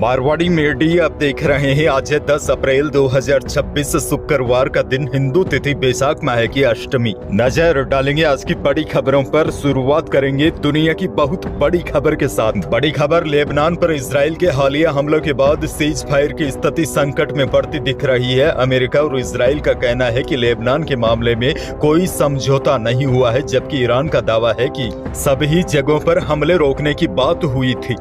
Marwari media आप देख रहे हैं। आज है 10 अप्रैल 2026 शुक्रवार का दिन, हिंदू तिथि बैसाख माह की अष्टमी। नजर डालेंगे आज की बड़ी खबरों पर। शुरुआत करेंगे दुनिया की बहुत बड़ी खबर के साथ। बड़ी खबर, लेबनान पर इजराइल के हालिया हमलों के बाद सीज फायर की स्थिति संकट में पड़ती दिख रही है। अमेरिका और इजराइल का कहना है कि लेबनान के मामले में कोई समझौता नहीं हुआ है, जबकि ईरान का दावा है कि सभी जगहों पर हमले रोकने की बात हुई थी।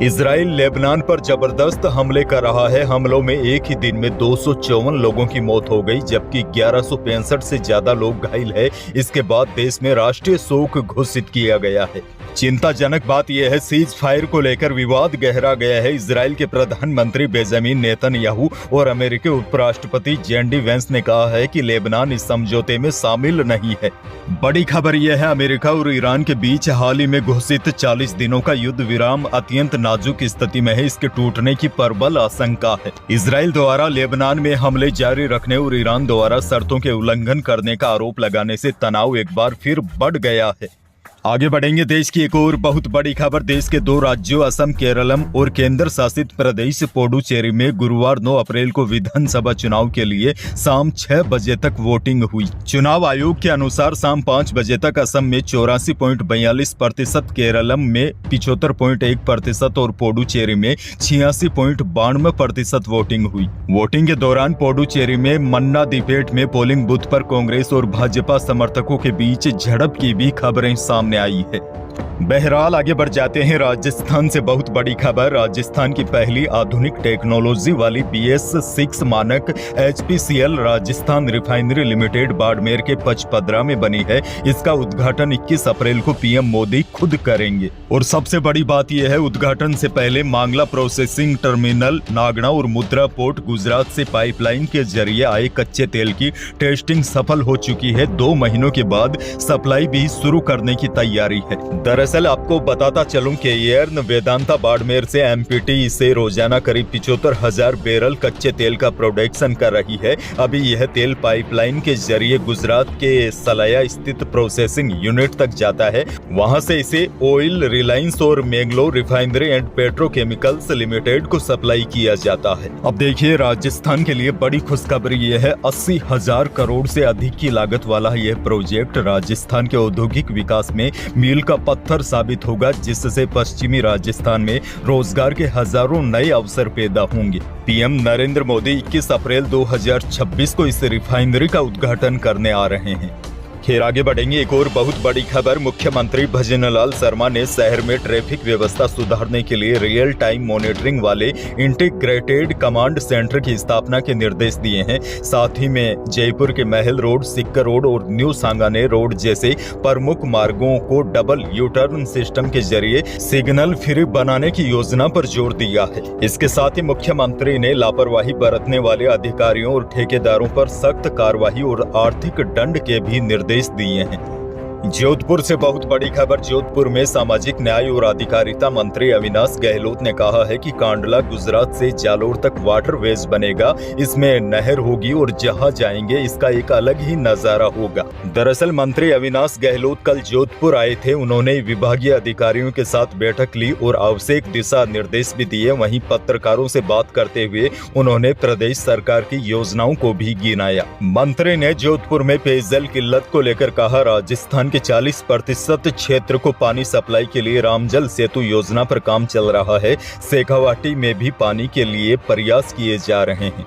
इजराइल लेबनान पर जबरदस्त हमले कर रहा है। हमलों में एक ही दिन में 254 लोगों की मौत हो गई, जबकि 1165 से ज्यादा लोग घायल हैं। इसके बाद देश में राष्ट्रीय शोक घोषित किया गया है। चिंताजनक बात यह है, सीज फायर को लेकर विवाद गहरा गया है। इजराइल के प्रधानमंत्री बेंजामिन नेतन्याहू और अमेरिकी उपराष्ट्रपति जेडी वेंस ने कहा है कि लेबनान इस समझौते में शामिल नहीं है। बड़ी खबर यह है, अमेरिका और ईरान के बीच हाल ही में घोषित 40 दिनों का युद्ध विराम अत्यंत नाजुक स्थिति में है। इसके टूटने की प्रबल आशंका है। इजराइल द्वारा लेबनान में हमले जारी रखने और ईरान द्वारा शर्तों के उल्लंघन करने का आरोप लगाने से तनाव एक बार फिर बढ़ गया है। आगे बढ़ेंगे, देश की एक और बहुत बड़ी खबर। देश के 2 राज्यों असम, केरलम और केंद्र शासित प्रदेश पुडुचेरी में गुरुवार 9 अप्रैल को विधानसभा चुनाव के लिए शाम 6 बजे तक वोटिंग हुई। चुनाव आयोग के अनुसार शाम 5 बजे तक असम में 84.42%, केरलम में 75.1% और पुडुचेरी में 86.92% वोटिंग हुई। वोटिंग के दौरान पुडुचेरी में मन्नादीपेट में पोलिंग बूथ पर कांग्रेस और भाजपा समर्थकों के बीच झड़प की भी खबरें सामने आई है। बहरहाल आगे बढ़ जाते हैं। राजस्थान से बहुत बड़ी खबर। राजस्थान की पहली आधुनिक टेक्नोलॉजी वाली BS6 मानक HPCL Rajasthan refinery limited Barmer के पचपदरा में बनी है। इसका उद्घाटन 21 अप्रैल को PM मोदी खुद करेंगे। और सबसे बड़ी बात यह है, उद्घाटन से पहले मांगला प्रोसेसिंग टर्मिनल, नागड़ा और मुद्रा पोर्ट गुजरात से पाइपलाइन के जरिए आए कच्चे तेल की टेस्टिंग सफल हो चुकी है। 2 महीनों के बाद सप्लाई भी शुरू करने की तैयारी है। दरअसल आपको बताता चलूं कि एयर वेदांता बाड़मेर से MPT से रोजाना करीब 75,000 बैरल कच्चे तेल का प्रोडक्शन कर रही है। अभी यह तेल पाइपलाइन के जरिए गुजरात के सलाया स्थित प्रोसेसिंग यूनिट तक जाता है। वहां से इसे ऑयल रिलायंस और Mangalore refinery and petrochemicals limited को सप्लाई किया जाता है। अब देखिए, राजस्थान के लिए बड़ी खुशखबरी यह है, 80,000 करोड़ से अधिक की लागत वाला यह प्रोजेक्ट राजस्थान के औद्योगिक विकास में मील का पत्थर साबित होगा, जिससे पश्चिमी राजस्थान में रोजगार के हजारों नए अवसर पैदा होंगे। PM नरेंद्र मोदी 21 अप्रैल 2026 को इस रिफाइनरी का उद्घाटन करने आ रहे हैं। खैर आगे बढ़ेंगे, एक और बहुत बड़ी खबर। मुख्यमंत्री भजनलाल शर्मा ने शहर में ट्रैफिक व्यवस्था सुधारने के लिए रियल टाइम मॉनिटरिंग वाले इंटीग्रेटेड कमांड सेंटर की स्थापना के निर्देश दिए हैं। साथ ही में जयपुर के महल रोड, सिक्कर रोड और न्यू सांगानेर रोड जैसे प्रमुख मार्गों को डबल U-टर्न सिस्टम के जरिए सिग्नल फ्री बनाने की योजना पर जोर दिया है। इसके साथ ही मुख्यमंत्री ने लापरवाही बरतने वाले अधिकारियों और ठेकेदारों पर सख्त कार्रवाई और आर्थिक दंड के भी निर्देश दिए हैं। जोधपुर से बहुत बड़ी खबर। जोधपुर में सामाजिक न्याय और अधिकारिता मंत्री अविनाश गहलोत ने कहा है कि कांडला गुजरात से जालोर तक वाटरवेज बनेगा। इसमें नहर होगी और जहां जाएंगे इसका एक अलग ही नजारा होगा। दरअसल मंत्री अविनाश गहलोत कल जोधपुर आए थे। उन्होंने विभागीय अधिकारियों के साथ बैठक ली और आवश्यक दिशा निर्देश भी दिए। वहीं पत्रकारों से बात करते हुए उन्होंने प्रदेश सरकार की योजनाओं को भी गिनाया। मंत्री ने जोधपुर में पेयजल किल्लत को लेकर कहा, राजस्थान 40% क्षेत्र को पानी सप्लाई के लिए रामजल सेतु योजना पर काम चल रहा है। शेखावाटी में भी पानी के लिए प्रयास किए जा रहे हैं।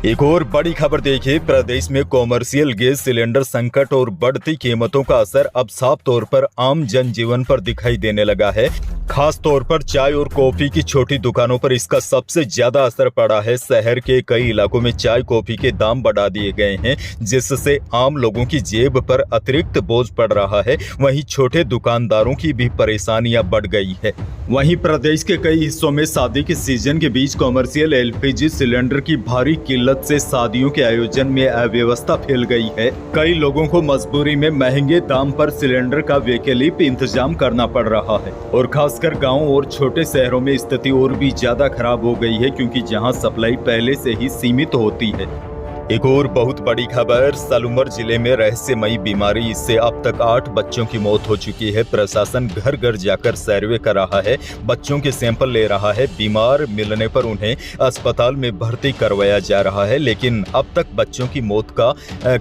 एक और बड़ी खबर देखिए, प्रदेश में कॉमर्शियल गैस सिलेंडर संकट और बढ़ती कीमतों का असर अब साफ तौर पर आम जनजीवन पर दिखाई देने लगा है। खास तौर पर चाय और कॉफी की छोटी दुकानों पर इसका सबसे ज्यादा असर पड़ा है। शहर के कई इलाकों में चाय कॉफी के दाम बढ़ा दिए गए हैं, जिससे आम लोगों की जेब पर अतिरिक्त बोझ पड़ रहा है। वहीं छोटे दुकानदारों की भी परेशानियां बढ़ गई है। वहीं प्रदेश के कई हिस्सों में शादी के सीजन के बीच कॉमर्शियल LPG सिलेंडर की भारी किल्लत से शादियों के आयोजन में अव्यवस्था फैल गई है। कई लोगों को मजबूरी में महंगे दाम पर सिलेंडर का वैकल्पिक इंतजाम करना पड़ रहा है। और खासकर गाँव और छोटे शहरों में स्थिति और भी ज्यादा खराब हो गई है, क्योंकि जहां सप्लाई पहले से ही सीमित होती है। एक और बहुत बड़ी खबर, सालुमर जिले में रहस्यमयी बीमारी से अब तक 8 बच्चों की मौत हो चुकी है। प्रशासन घर घर जाकर सर्वे कर रहा है, बच्चों के सैंपल ले रहा है। बीमार मिलने पर उन्हें अस्पताल में भर्ती करवाया जा रहा है, लेकिन अब तक बच्चों की मौत का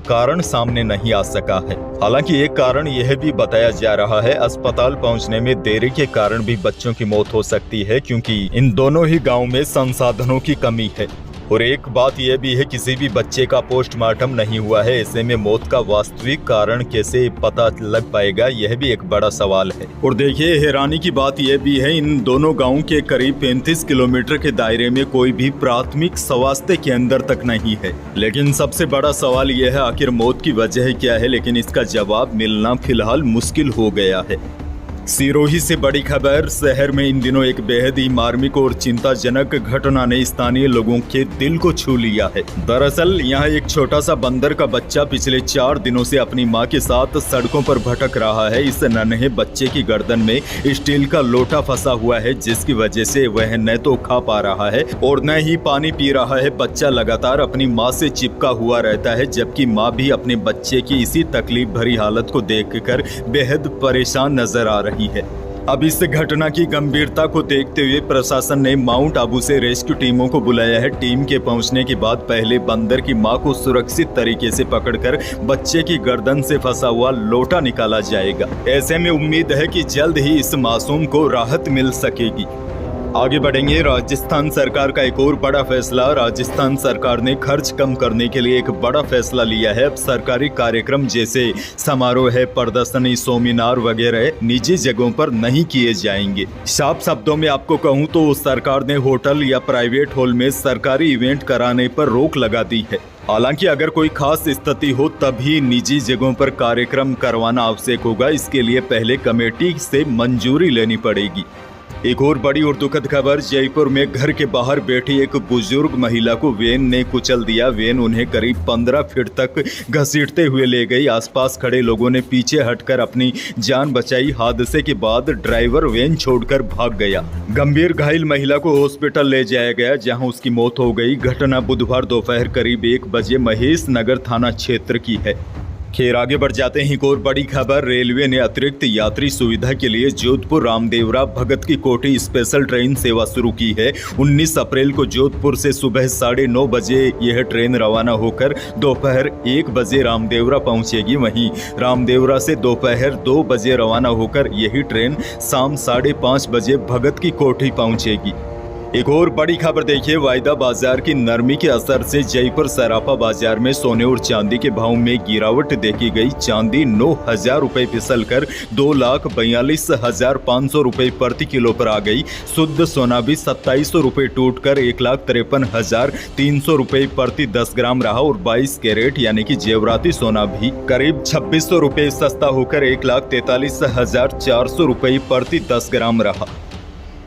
कारण सामने नहीं आ सका है। हालांकि एक कारण यह भी बताया जा रहा है, अस्पताल पहुंचने में देरी के कारण भी बच्चों की मौत हो सकती है, क्योंकि इन दोनों ही गाँव में संसाधनों की कमी है। और एक बात यह भी है, किसी भी बच्चे का पोस्टमार्टम नहीं हुआ है। ऐसे में मौत का वास्तविक कारण कैसे पता लग पाएगा, यह भी एक बड़ा सवाल है। और देखिए, हैरानी की बात यह भी है, इन दोनों गांवों के करीब 35 किलोमीटर के दायरे में कोई भी प्राथमिक स्वास्थ्य केंद्र तक नहीं है। लेकिन सबसे बड़ा सवाल यह है, आखिर मौत की वजह क्या है, लेकिन इसका जवाब मिलना फिलहाल मुश्किल हो गया है। सिरोही से बड़ी खबर, शहर में इन दिनों एक बेहद ही मार्मिक और चिंताजनक घटना ने स्थानीय लोगों के दिल को छू लिया है। दरअसल यहाँ एक छोटा सा बंदर का बच्चा पिछले 4 दिनों से अपनी मां के साथ सड़कों पर भटक रहा है। इस नन्हे बच्चे की गर्दन में स्टील का लोटा फंसा हुआ है, जिसकी वजह से वह न तो खा पा रहा है और न ही पानी पी रहा है। बच्चा लगातार अपनी माँ से चिपका हुआ रहता है, जबकि माँ भी अपने बच्चे की इसी तकलीफ भरी हालत को देखकर बेहद परेशान नजर आ रही है। अब इस घटना की गंभीरता को देखते हुए प्रशासन ने माउंट आबू से रेस्क्यू टीमों को बुलाया है। टीम के पहुंचने के बाद पहले बंदर की मां को सुरक्षित तरीके से पकड़कर बच्चे की गर्दन से फंसा हुआ लोटा निकाला जाएगा। ऐसे में उम्मीद है कि जल्द ही इस मासूम को राहत मिल सकेगी। आगे बढ़ेंगे, राजस्थान सरकार का एक और बड़ा फैसला। राजस्थान सरकार ने खर्च कम करने के लिए एक बड़ा फैसला लिया है। अब सरकारी कार्यक्रम जैसे समारोह, प्रदर्शनी, सेमिनार वगैरह निजी जगहों पर नहीं किए जाएंगे। साफ शब्दों में आपको कहूं तो सरकार ने होटल या प्राइवेट हॉल में सरकारी इवेंट कराने पर रोक लगा दी है। हालांकि अगर कोई खास स्थिति हो तभी निजी जगहों पर कार्यक्रम करवाना आवश्यक होगा। इसके लिए पहले कमेटी से मंजूरी लेनी पड़ेगी। एक और बड़ी और दुखद खबर, जयपुर में घर के बाहर बैठी एक बुजुर्ग महिला को वैन ने कुचल दिया। वैन उन्हें करीब 15 फीट तक घसीटते हुए ले गई। आसपास खड़े लोगों ने पीछे हटकर अपनी जान बचाई। हादसे के बाद ड्राइवर वैन छोड़कर भाग गया। गंभीर घायल महिला को हॉस्पिटल ले जाया गया, जहां उसकी मौत हो गई। घटना बुधवार दोपहर करीब 1 बजे महेश नगर थाना क्षेत्र की है। खैर, आगे बढ़ जाते हैं। एक और बड़ी खबर, रेलवे ने अतिरिक्त यात्री सुविधा के लिए जोधपुर रामदेवरा भगत की कोठी स्पेशल ट्रेन सेवा शुरू की है। 19 अप्रैल को जोधपुर से सुबह 9:30 बजे यह ट्रेन रवाना होकर दोपहर 1 बजे रामदेवरा पहुंचेगी। वहीं रामदेवरा से दोपहर 2 बजे रवाना होकर यही ट्रेन शाम 5:30 बजे भगत की कोठी पहुंचेगी। एक और बड़ी खबर देखिए, वायदा बाजार की नरमी के असर से जयपुर सराफा बाजार में सोने और चांदी के भाव में गिरावट देखी गई। चांदी 9,000 रुपए फिसल कर 2,42,500 रुपए प्रति किलो पर आ गई। शुद्ध सोना भी 2,700 रुपए टूट कर 1,53,300 रुपए प्रति 10 ग्राम रहा और 22 कैरेट यानी कि जेवराती सोना भी करीब 2,600 रुपए सस्ता होकर 1,43,400 रुपए प्रति 10 ग्राम रहा।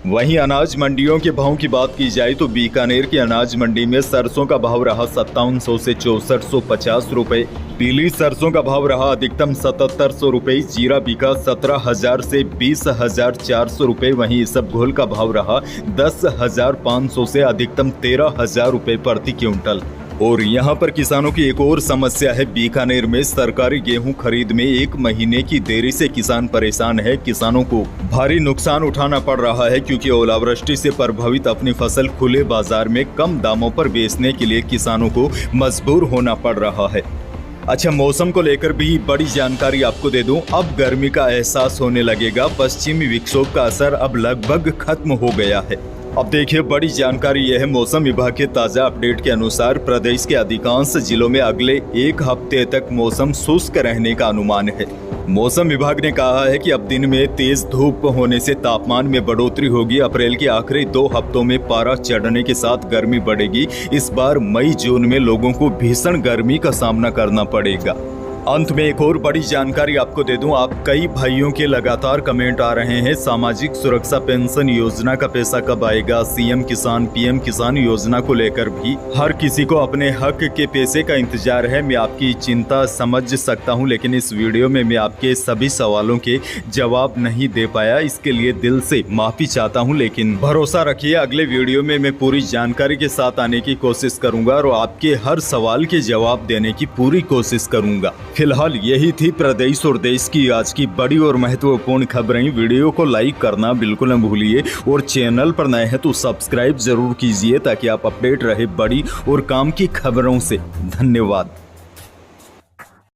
वहीं अनाज मंडियों के भाव की बात की जाए तो बीकानेर की अनाज मंडी में सरसों का भाव रहा 5700 से 6450 रुपए। पीली सरसों का भाव रहा अधिकतम 7700 रुपए। जीरा बिका 17,000 से 20,400 रुपए। वहीं इसबगोल का भाव रहा 10,500 से अधिकतम 13,000 रुपए प्रति क्विंटल। और यहाँ पर किसानों की एक और समस्या है। बीकानेर में सरकारी गेहूं खरीद में 1 महीने की देरी से किसान परेशान है। किसानों को भारी नुकसान उठाना पड़ रहा है, क्योंकि ओलावृष्टि से प्रभावित अपनी फसल खुले बाजार में कम दामों पर बेचने के लिए किसानों को मजबूर होना पड़ रहा है। अच्छा, मौसम को लेकर भी बड़ी जानकारी आपको दे दूं। अब गर्मी का एहसास होने लगेगा। पश्चिमी विक्षोभ का असर अब लगभग खत्म हो गया है। अब देखिए, बड़ी जानकारी यह है, मौसम विभाग के ताजा अपडेट के अनुसार प्रदेश के अधिकांश जिलों में अगले 1 हफ्ते तक मौसम शुष्क रहने का अनुमान है। मौसम विभाग ने कहा है कि अब दिन में तेज धूप होने से तापमान में बढ़ोतरी होगी। अप्रैल के आखिरी 2 हफ्तों में पारा चढ़ने के साथ गर्मी बढ़ेगी। इस बार मई जून में लोगों को भीषण गर्मी का सामना करना पड़ेगा। अंत में एक और बड़ी जानकारी आपको दे दूं, आप कई भाइयों के लगातार कमेंट आ रहे हैं सामाजिक सुरक्षा पेंशन योजना का पैसा कब आएगा, सीएम किसान पीएम किसान योजना को लेकर भी हर किसी को अपने हक के पैसे का इंतजार है। मैं आपकी चिंता समझ सकता हूं, लेकिन इस वीडियो में मैं आपके सभी सवालों के जवाब नहीं दे पाया, इसके लिए दिल से माफी चाहता हूं। लेकिन भरोसा रखिए, अगले वीडियो में मैं पूरी जानकारी के साथ आने की कोशिश करूंगा और आपके हर सवाल के जवाब देने की पूरी कोशिश करूंगा। फिलहाल यही थी प्रदेश और देश की आज की बड़ी और महत्वपूर्ण खबरें। वीडियो को लाइक करना बिल्कुल न भूलिए और चैनल पर नए हैं तो सब्सक्राइब जरूर कीजिए ताकि आप अपडेट रहे बड़ी और काम की खबरों से। धन्यवाद।